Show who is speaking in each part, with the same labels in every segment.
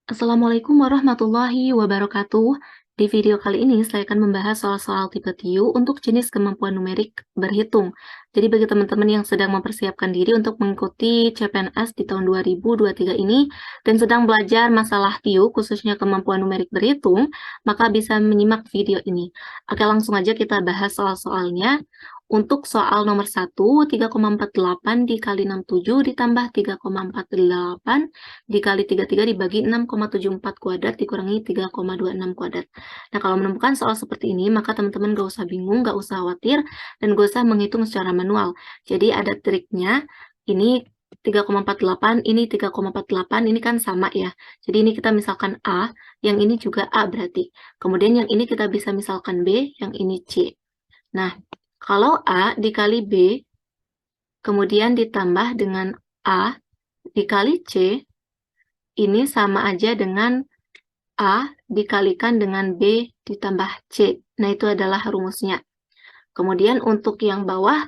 Speaker 1: Assalamualaikum warahmatullahi wabarakatuh. Di video kali ini saya akan membahas soal-soal tipe TIU untuk jenis kemampuan numerik berhitung. Jadi bagi teman-teman yang sedang mempersiapkan diri untuk mengikuti CPNS di tahun 2023 ini dan sedang belajar masalah TIU khususnya kemampuan numerik berhitung, maka bisa menyimak video ini. Oke, langsung aja kita bahas soal-soalnya. Untuk soal nomor 1, 3,48 dikali 67 ditambah 3,48 dikali 33 dibagi 6,74 kuadrat dikurangi 3,26 kuadrat. Nah, kalau menemukan soal seperti ini, maka teman-teman gak usah bingung, gak usah khawatir, dan gak usah menghitung secara manual. Jadi ada triknya, ini 3,48, ini 3,48, ini kan sama ya. Jadi ini kita misalkan A, yang ini juga A berarti. Kemudian yang ini kita bisa misalkan B, yang ini C. Nah, kalau A dikali B, kemudian ditambah dengan A dikali C, ini sama aja dengan A dikalikan dengan B ditambah C. Nah, itu adalah rumusnya. Kemudian untuk yang bawah,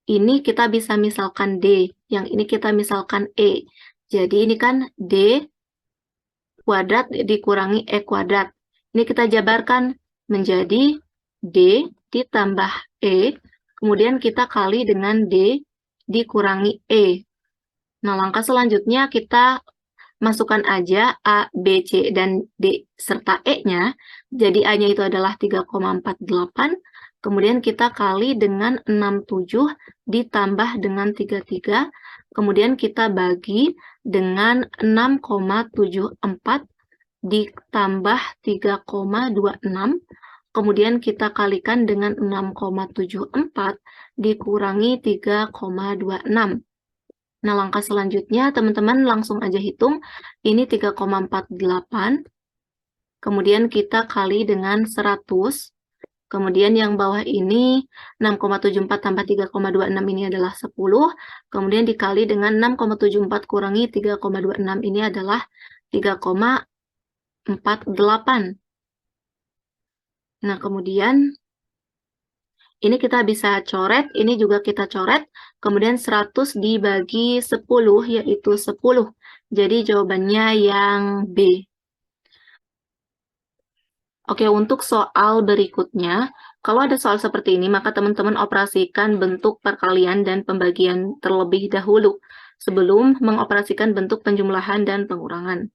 Speaker 1: ini kita bisa misalkan D. Yang ini kita misalkan E. Jadi ini kan D kuadrat dikurangi E kuadrat. Ini kita jabarkan menjadi D ditambah E. Kemudian kita kali dengan D dikurangi E. Nah, langkah selanjutnya kita masukkan aja A, B, C, dan D serta E-nya. Jadi A-nya itu adalah 3,48. Kemudian kita kali dengan 67 ditambah dengan 33. Kemudian kita bagi dengan 6,74 ditambah 3,26. Kemudian kita kalikan dengan 6,74 dikurangi 3,26. Nah, langkah selanjutnya teman-teman langsung aja hitung. Ini 3,48. Kemudian kita kali dengan 100. Kemudian yang bawah ini 6,74 tambah 3,26 ini adalah 10. Kemudian dikali dengan 6,74 kurangi 3,26 ini adalah 3,48. Nah, kemudian ini kita bisa coret, ini juga kita coret, kemudian 100 dibagi 10, yaitu 10. Jadi jawabannya yang B. Oke, untuk soal berikutnya, kalau ada soal seperti ini, maka teman-teman operasikan bentuk perkalian dan pembagian terlebih dahulu, sebelum mengoperasikan bentuk penjumlahan dan pengurangan.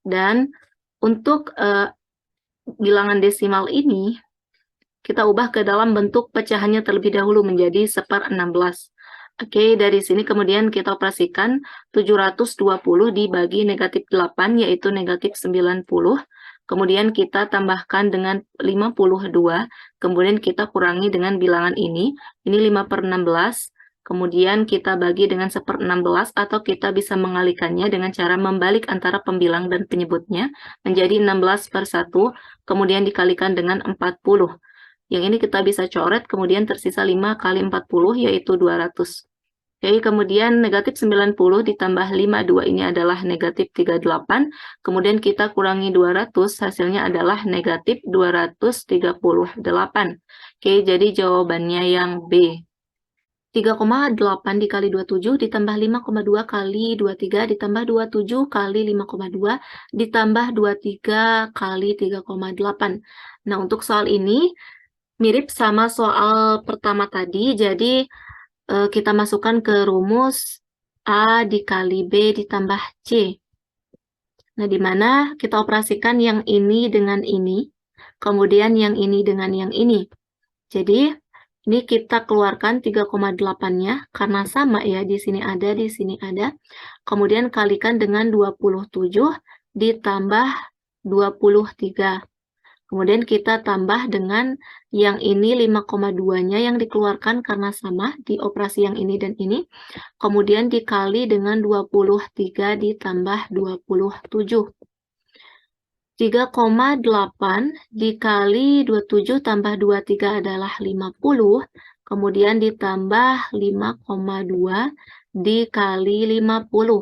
Speaker 1: Dan untuk bilangan desimal ini, kita ubah ke dalam bentuk pecahannya terlebih dahulu menjadi 1/16. Oke, dari sini kemudian kita operasikan 720 dibagi negatif 8, yaitu negatif 90. Kemudian kita tambahkan dengan 52, kemudian kita kurangi dengan bilangan ini 5/16. Kemudian kita bagi dengan 1/16, atau kita bisa mengalikannya dengan cara membalik antara pembilang dan penyebutnya menjadi 16/1, kemudian dikalikan dengan 40. Yang ini kita bisa coret, kemudian tersisa 5 kali 40, yaitu 200. Oke, kemudian negatif 90 ditambah 52 ini adalah negatif 38. Kemudian kita kurangi 200, hasilnya adalah negatif 238. Oke, jadi jawabannya yang B. 3,8 dikali 27 ditambah 5,2 kali 23 ditambah 27 kali 5,2 ditambah 23 kali 3,8. Nah, untuk soal ini mirip sama soal pertama tadi, jadi kita masukkan ke rumus A dikali B ditambah C. Nah, di mana kita operasikan yang ini dengan ini, kemudian yang ini dengan yang ini. Jadi, ini kita keluarkan 3,8-nya, karena sama ya, di sini ada, di sini ada. Kemudian kalikan dengan 27 ditambah 23. Kemudian kita tambah dengan yang ini 5,2-nya yang dikeluarkan karena sama di operasi yang ini dan ini. Kemudian dikali dengan 23 ditambah 27. 3,8 dikali 27 tambah 23 adalah 50. Kemudian ditambah 5,2 dikali 50.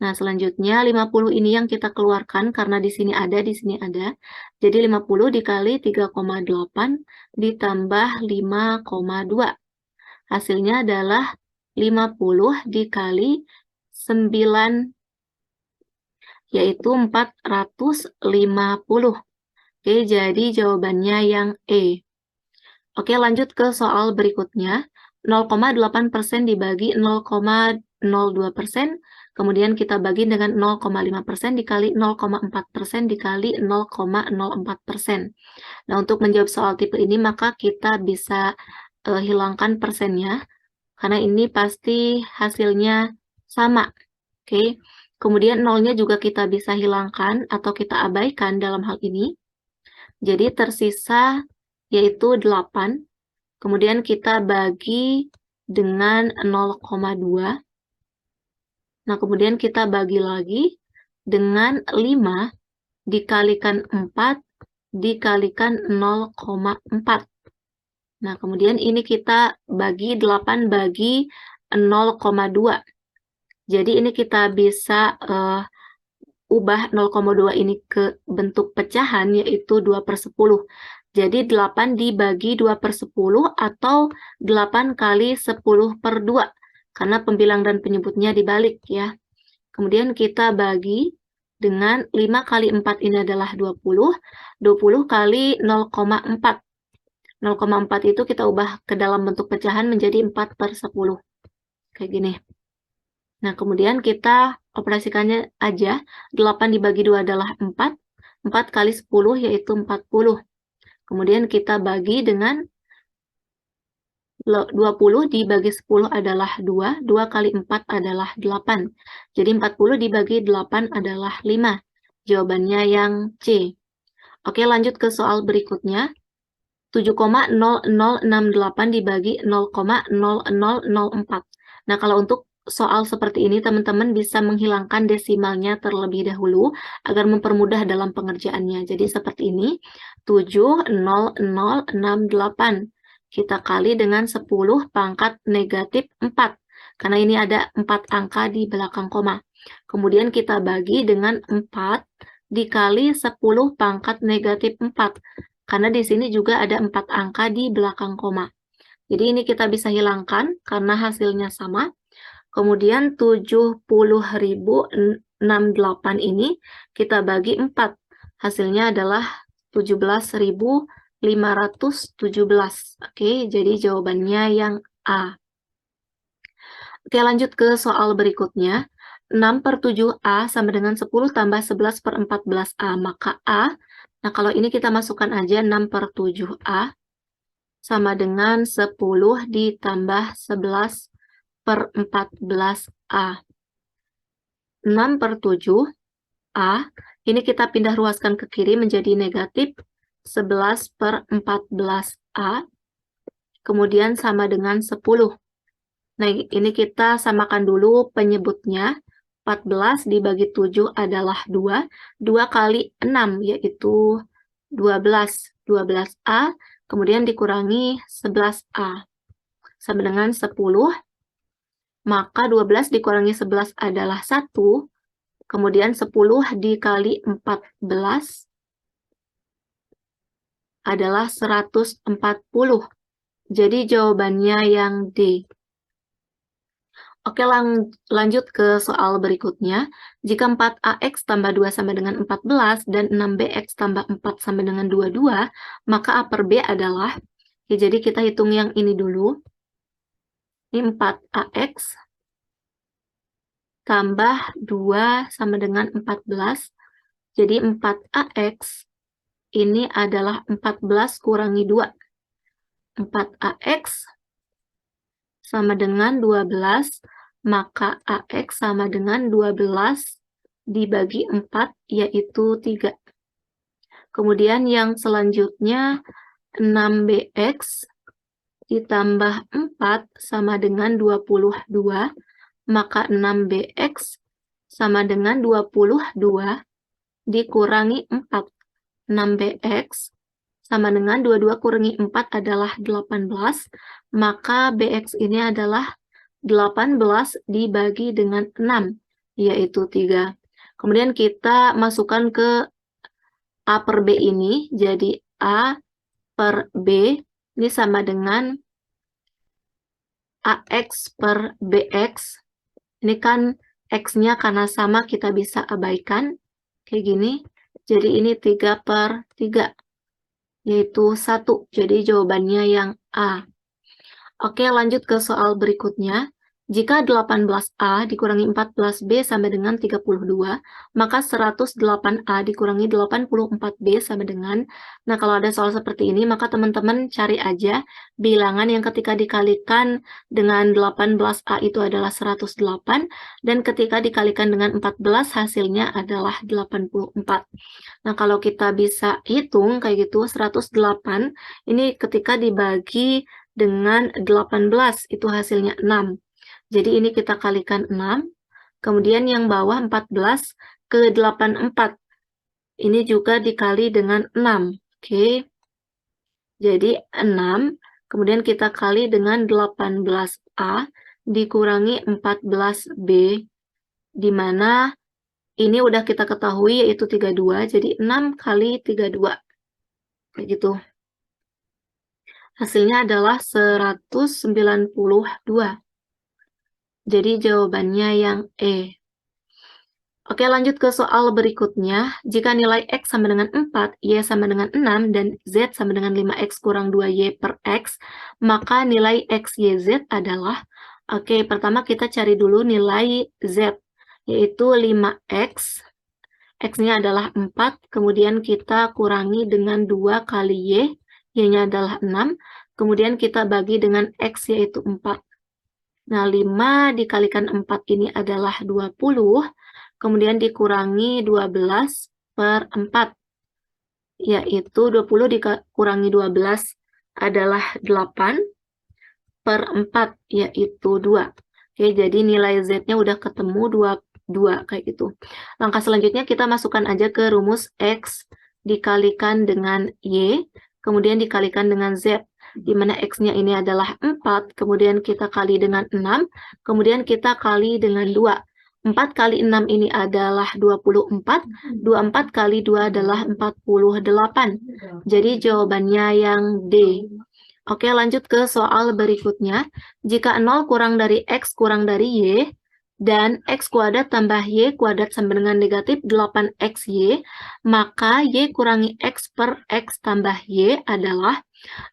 Speaker 1: Nah, selanjutnya 50 ini yang kita keluarkan karena di sini ada, di sini ada. Jadi 50 dikali 3,8 ditambah 5,2. Hasilnya adalah 50 dikali 9. yaitu 450. Oke, jadi jawabannya yang E. Oke, lanjut ke soal berikutnya. 0,8% dibagi 0,02%, kemudian kita bagi dengan 0,5% dikali 0,4% dikali 0,04%. Nah, untuk menjawab soal tipe ini, maka kita bisa hilangkan persennya, karena ini pasti hasilnya sama. Oke, kemudian nolnya juga kita bisa hilangkan atau kita abaikan dalam hal ini. Jadi tersisa yaitu 8, kemudian kita bagi dengan 0,2. Nah, kemudian kita bagi lagi dengan 5 dikalikan 4 dikalikan 0,4. Nah, kemudian ini kita bagi 8 bagi 0,2. Jadi ini kita bisa ubah 0,2 ini ke bentuk pecahan, yaitu 2/10. Jadi 8 dibagi 2/10 atau 8 kali 10/2, karena pembilang dan penyebutnya dibalik ya. Kemudian kita bagi dengan 5 kali 4 ini adalah 20, 20 kali 0,4. 0,4 itu kita ubah ke dalam bentuk pecahan menjadi 4/10. Kayak gini. Nah, kemudian kita operasikannya aja. 8 dibagi 2 adalah 4. 4 kali 10 yaitu 40. Kemudian kita bagi dengan 20 dibagi 10 adalah 2. 2 kali 4 adalah 8. Jadi 40 dibagi 8 adalah 5. Jawabannya yang C. Oke, lanjut ke soal berikutnya. 7,0068 dibagi 0,0004. Nah, kalau untuk soal seperti ini, teman-teman bisa menghilangkan desimalnya terlebih dahulu agar mempermudah dalam pengerjaannya. Jadi seperti ini, 70068. Kita kali dengan 10 pangkat negatif 4. Karena ini ada 4 angka di belakang koma. Kemudian kita bagi dengan 4 dikali 10 pangkat negatif 4. Karena di sini juga ada 4 angka di belakang koma. Jadi ini kita bisa hilangkan karena hasilnya sama. Kemudian 70.068 ini kita bagi 4. Hasilnya adalah 17.517. Oke, jadi jawabannya yang A. Oke, lanjut ke soal berikutnya. 6/7A sama dengan 10 tambah 11/14A. Maka A, nah kalau ini kita masukkan aja 6/7A sama dengan 10 ditambah 11/14A. 6/7A, ini kita pindah ruaskan ke kiri menjadi negatif 11/14A, kemudian sama dengan 10. Nah, ini kita samakan dulu penyebutnya. 14 dibagi 7 adalah 2. 2 kali 6 yaitu 12. 12A, kemudian dikurangi 11A. Sama dengan 10. Maka 12 dikurangi 11 adalah 1. Kemudian 10 dikali 14 adalah 140. Jadi jawabannya yang D. Oke, lanjut ke soal berikutnya. Jika 4AX tambah 2 sama dengan 14 dan 6BX tambah 4 sama dengan 22, maka A per B adalah, ya, jadi kita hitung yang ini dulu. Ini 4AX tambah 2 sama dengan 14. Jadi 4AX ini adalah 14 kurangi 2. 4AX sama dengan 12, maka AX sama dengan 12 dibagi 4, yaitu 3. Kemudian yang selanjutnya 6BX ditambah 4 sama dengan 22, maka 6BX sama dengan 22 dikurangi 4. 6BX sama dengan 22 kurangi 4 adalah 18, maka BX ini adalah 18 dibagi dengan 6, yaitu 3. Kemudian kita masukkan ke A per B ini, jadi A per B ini sama dengan AX per BX. Ini kan X-nya karena sama kita bisa abaikan. kayak gini. Jadi ini 3/3, yaitu 1. Jadi jawabannya yang A. Oke, lanjut ke soal berikutnya. Jika 18A dikurangi 14B sama dengan 32, maka 108A dikurangi 84B sama dengan... Nah, kalau ada soal seperti ini, maka teman-teman cari aja bilangan yang ketika dikalikan dengan 18A itu adalah 108, dan ketika dikalikan dengan 14 hasilnya adalah 84. Nah, kalau kita bisa hitung kayak gitu, 108 ini ketika dibagi dengan 18 itu hasilnya 6. Jadi ini kita kalikan 6, kemudian yang bawah 14 ke 84. Ini juga dikali dengan 6. Oke. Jadi 6, kemudian kita kali dengan 18A dikurangi 14B, di mana ini udah kita ketahui yaitu 32, jadi 6 kali 32. Kayak gitu. Hasilnya adalah 192. Jadi jawabannya yang E. Oke, lanjut ke soal berikutnya. Jika nilai X sama dengan 4, Y sama dengan 6, dan Z sama dengan 5X kurang 2Y per X, maka nilai X, Y, Z adalah... Oke, pertama kita cari dulu nilai Z, yaitu 5X. X-nya adalah 4, kemudian kita kurangi dengan 2 kali Y, Y-nya adalah 6, kemudian kita bagi dengan X, yaitu 4. Nah, 5 dikalikan 4 ini adalah 20, kemudian dikurangi 12 per 4, yaitu 20 dikurangi 12 adalah 8 per 4, yaitu 2. Oke, jadi nilai Z-nya udah ketemu 2 kayak gitu. Langkah selanjutnya kita masukkan aja ke rumus X dikalikan dengan Y, kemudian dikalikan dengan Z, di mana X-nya ini adalah 4, kemudian kita kali dengan 6, kemudian kita kali dengan 2. 4 kali 6 ini adalah 24, 24 kali 2 adalah 48. Jadi jawabannya yang D. Oke, lanjut ke soal berikutnya. Jika 0 kurang dari X kurang dari Y, dan X kuadrat tambah Y kuadrat sama dengan negatif 8XY, maka Y kurangi X per X tambah Y adalah...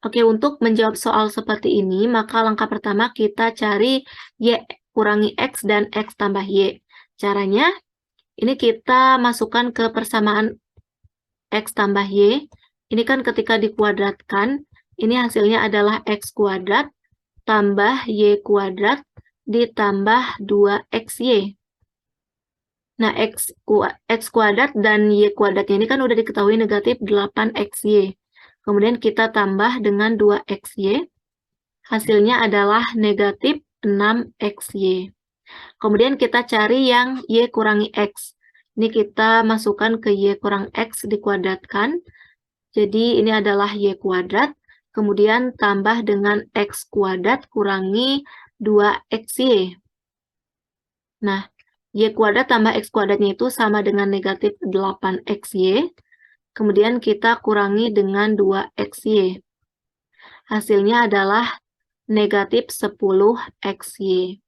Speaker 1: Oke, untuk menjawab soal seperti ini, maka langkah pertama kita cari Y kurangi X dan X tambah Y. Caranya, ini kita masukkan ke persamaan X tambah Y. Ini kan ketika dikuadratkan, ini hasilnya adalah X kuadrat tambah Y kuadrat ditambah 2XY. Nah, X kuadrat dan Y kuadratnya ini kan udah diketahui negatif 8XY. Kemudian kita tambah dengan 2XY. Hasilnya adalah negatif 6XY. Kemudian kita cari yang Y kurangi X. Ini kita masukkan ke Y kurang X dikuadratkan. Jadi ini adalah Y kuadrat. Kemudian tambah dengan X kuadrat kurangi 2XY. Nah, Y kuadrat tambah X kuadratnya itu sama dengan negatif 8XY. Kemudian kita kurangi dengan 2XY. Hasilnya adalah negatif 10XY.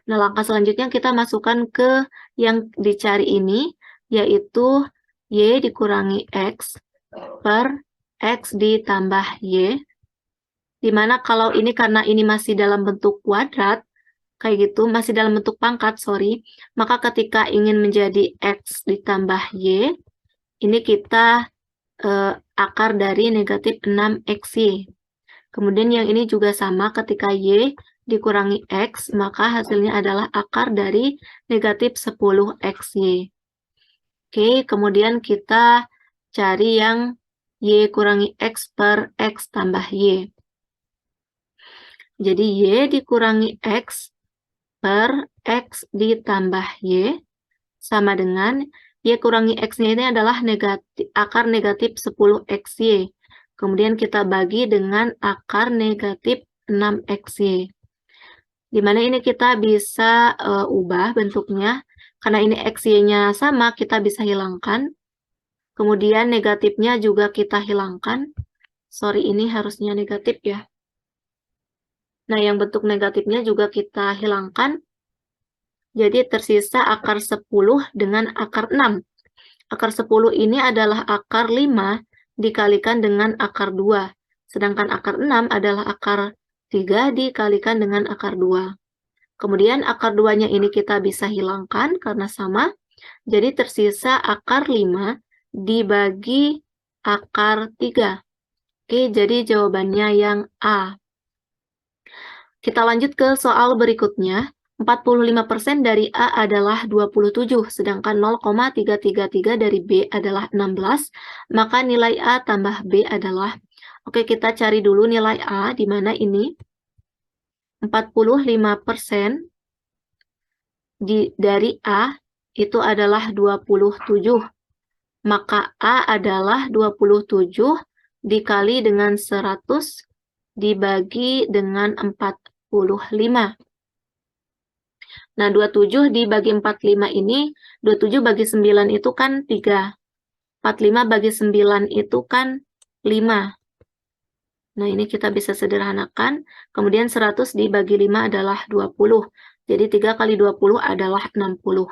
Speaker 1: Nah, langkah selanjutnya kita masukkan ke yang dicari ini, yaitu Y dikurangi X per X ditambah Y. Dimana kalau ini karena ini masih dalam bentuk kuadrat, kayak gitu, masih dalam bentuk pangkat, sorry, maka ketika ingin menjadi X ditambah Y, ini kita akar dari negatif 6XY. Kemudian yang ini juga sama, ketika Y dikurangi X, maka hasilnya adalah akar dari negatif 10XY. Oke, kemudian kita cari yang Y kurangi X per X tambah Y. Jadi Y dikurangi X per X ditambah Y sama dengan Y kurangi X-nya ini adalah akar negatif 10XY. Kemudian kita bagi dengan akar negatif 6XY. Dimana ini kita bisa ubah bentuknya. Karena ini XY-nya sama, kita bisa hilangkan. Kemudian negatifnya juga kita hilangkan. Sorry, ini harusnya negatif ya. Nah, yang bentuk negatifnya juga kita hilangkan. Jadi tersisa akar 10 dengan akar 6. Akar 10 ini adalah akar 5 dikalikan dengan akar 2. Sedangkan akar 6 adalah akar 3 dikalikan dengan akar 2. Kemudian akar 2-nya ini kita bisa hilangkan karena sama. Jadi tersisa akar 5 dibagi akar 3. Oke, jadi jawabannya yang A. Kita lanjut ke soal berikutnya. 45% dari A adalah 27, sedangkan 0,333 dari B adalah 16, maka nilai A tambah B adalah, oke kita cari dulu nilai A, di mana ini 45% dari A itu adalah 27, maka A adalah 27 dikali dengan 100 dibagi dengan 45. Nah, 27 dibagi 45 ini, 27 bagi 9 itu kan 3. 45 bagi 9 itu kan 5. Nah, ini kita bisa sederhanakan. Kemudian 100 dibagi 5 adalah 20. Jadi 3 kali 20 adalah 60.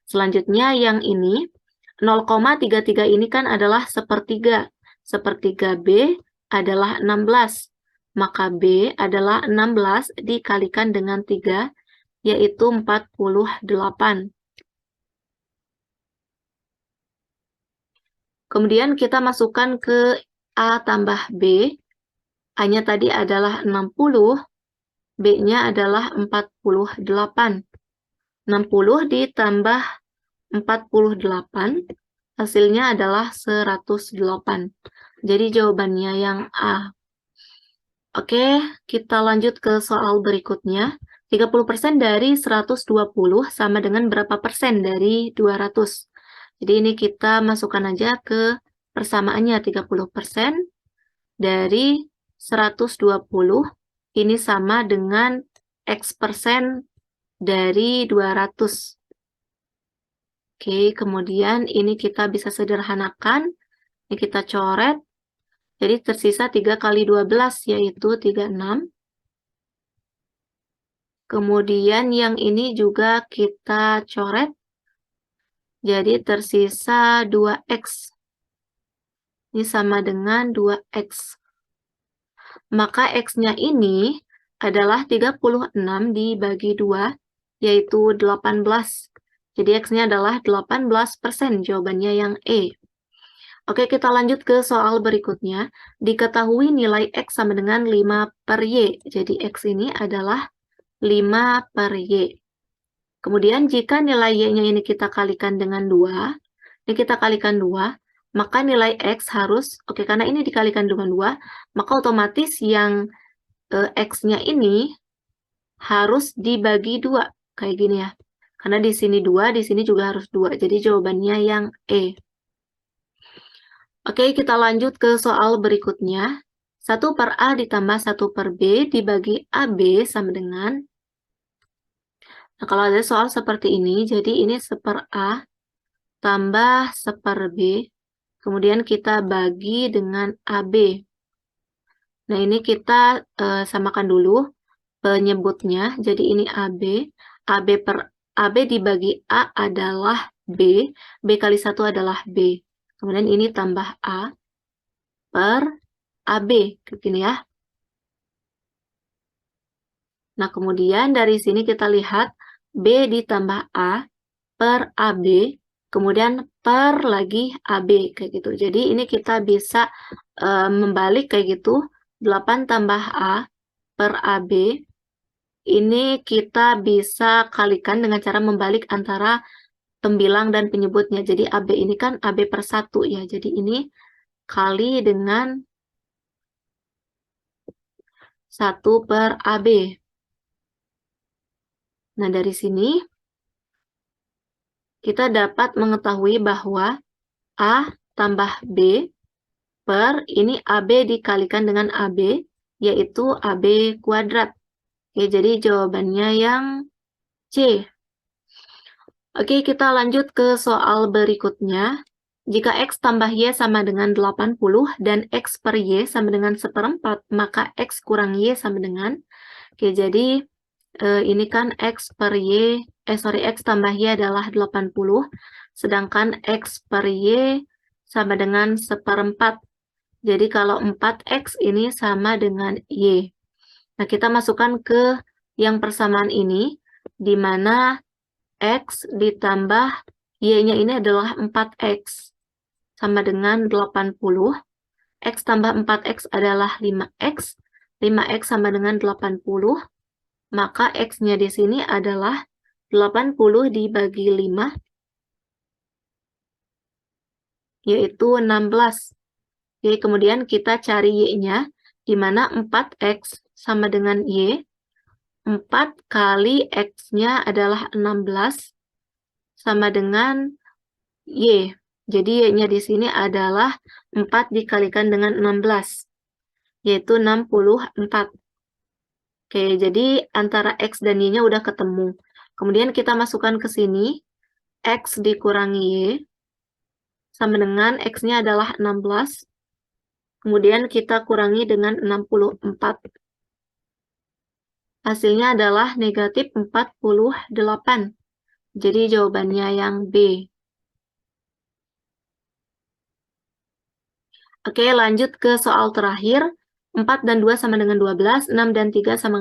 Speaker 1: Selanjutnya yang ini, 0,33 ini kan adalah sepertiga. Sepertiga B adalah 16. Maka B adalah 16 dikalikan dengan 3, yaitu 48. Kemudian kita masukkan ke A tambah B. A-nya tadi adalah 60, B-nya adalah 48. 60 ditambah 48, hasilnya adalah 108. Jadi jawabannya yang A. Oke, kita lanjut ke soal berikutnya. 30% dari 120 sama dengan berapa persen dari 200? Jadi ini kita masukkan aja ke persamaannya. 30% dari 120 ini sama dengan X persen dari 200. Oke, kemudian ini kita bisa sederhanakan. Ini kita coret. Jadi tersisa 3 kali 12 yaitu 36. Kemudian yang ini juga kita coret. Jadi tersisa 2X. Ini sama dengan 2X. Maka X-nya ini adalah 36 dibagi 2, yaitu 18. Jadi X-nya adalah 18%, jawabannya yang E. Oke, kita lanjut ke soal berikutnya. Diketahui nilai X sama dengan 5 per Y. Jadi X ini adalah 5 per Y. Kemudian jika nilai Y-nya ini kita kalikan dengan 2, ini kita kalikan 2, maka nilai X harus, oke karena ini dikalikan dengan 2, maka otomatis yang X-nya ini harus dibagi 2, kayak gini ya. Karena di sini 2, di sini juga harus 2, jadi jawabannya yang E. Oke, kita lanjut ke soal berikutnya. 1 per A ditambah 1 per B dibagi AB sama dengan, nah kalau ada soal seperti ini, jadi ini 1 per A tambah 1 per B, kemudian kita bagi dengan AB. Nah ini kita samakan dulu penyebutnya, jadi ini AB, AB dibagi A adalah B, B kali 1 adalah B. Kemudian ini tambah A per AB, begini ya. Nah, kemudian dari sini kita lihat B ditambah A per AB, kemudian per lagi AB, kayak gitu. Jadi ini kita bisa membalik kayak gitu, 8 tambah A per AB, ini kita bisa kalikan dengan cara membalik antara pembilang dan penyebutnya. Jadi AB ini kan AB per 1 ya, jadi ini kali dengan 1 per AB. Nah, dari sini kita dapat mengetahui bahwa A tambah B per ini AB dikalikan dengan AB, yaitu AB kuadrat. Oke, jadi jawabannya yang C. Oke, kita lanjut ke soal berikutnya. Jika X tambah Y sama dengan 80 dan X per Y sama dengan 1/4, maka X kurang Y sama dengan, oke jadi ini kan X per Y, X tambah Y adalah 80, sedangkan X per Y sama dengan 1/4. Jadi kalau 4X ini sama dengan Y. Nah, kita masukkan ke yang persamaan ini, di mana X ditambah Y-nya ini adalah 4X, sama dengan 80. X tambah 4X adalah 5X. 5X sama dengan 80. Maka X-nya di sini adalah 80 dibagi 5, yaitu 16. Jadi kemudian kita cari Y-nya, di mana 4X sama dengan Y. 4 kali X-nya adalah 16, sama dengan Y. Jadi Y-nya di sini adalah 4 dikalikan dengan 16, yaitu 64. Oke, jadi antara X dan Y-nya udah ketemu. Kemudian kita masukkan ke sini, X dikurangi Y, sama dengan X-nya adalah 16. Kemudian kita kurangi dengan 64. Hasilnya adalah negatif 48. Jadi jawabannya yang B. Oke, lanjut ke soal terakhir. 4 dan 2 sama dengan 12, 6 dan 3 sama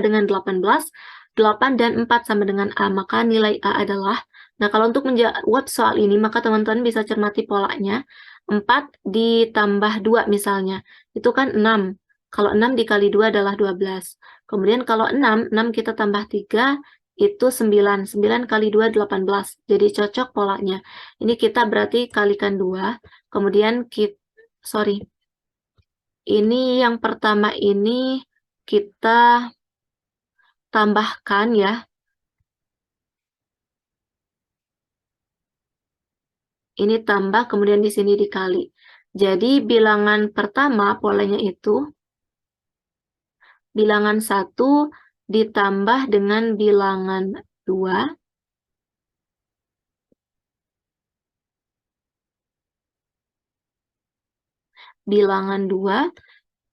Speaker 1: dengan 18, 8 dan 4 sama dengan A. Maka nilai A adalah, nah kalau untuk menjawab soal ini, maka teman-teman bisa cermati polanya. 4 ditambah 2 misalnya, itu kan 6. Kalau 6 dikali 2 adalah 12. Kemudian kalau 6 kita tambah 3, itu 9. 9 kali 2, 18. Jadi cocok polanya. Ini kita berarti kalikan 2. Kemudian ini yang pertama ini kita tambahkan ya. Ini tambah, kemudian di sini dikali. Jadi bilangan pertama polanya itu bilangan 1 ditambah dengan bilangan 2. Bilangan 2.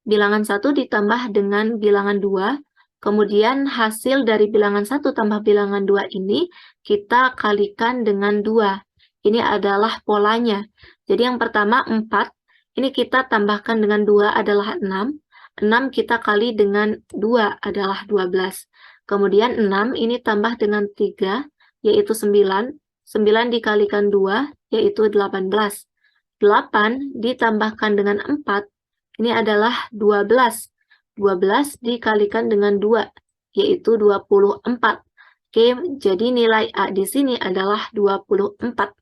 Speaker 1: Bilangan 1 ditambah dengan bilangan 2. Kemudian hasil dari bilangan 1 tambah bilangan 2 ini kita kalikan dengan 2. Ini adalah polanya. Jadi yang pertama 4, ini kita tambahkan dengan 2 adalah 6. 6 kita kali dengan 2 adalah 12. Kemudian 6 ini tambah dengan 3, yaitu 9. 9 dikalikan 2, yaitu 18. 8 ditambahkan dengan 4, ini adalah 12. 12 dikalikan dengan 2, yaitu 24. Oke, jadi nilai A di sini adalah 24.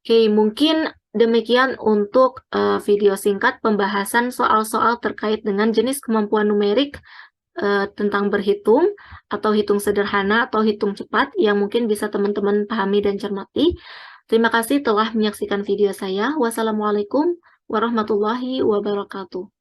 Speaker 1: Oke, mungkin demikian untuk video singkat pembahasan soal-soal terkait dengan jenis kemampuan numerik tentang berhitung, atau hitung sederhana, atau hitung cepat, yang mungkin bisa teman-teman pahami dan cermati. Terima kasih telah menyaksikan video saya. Wassalamualaikum warahmatullahi wabarakatuh.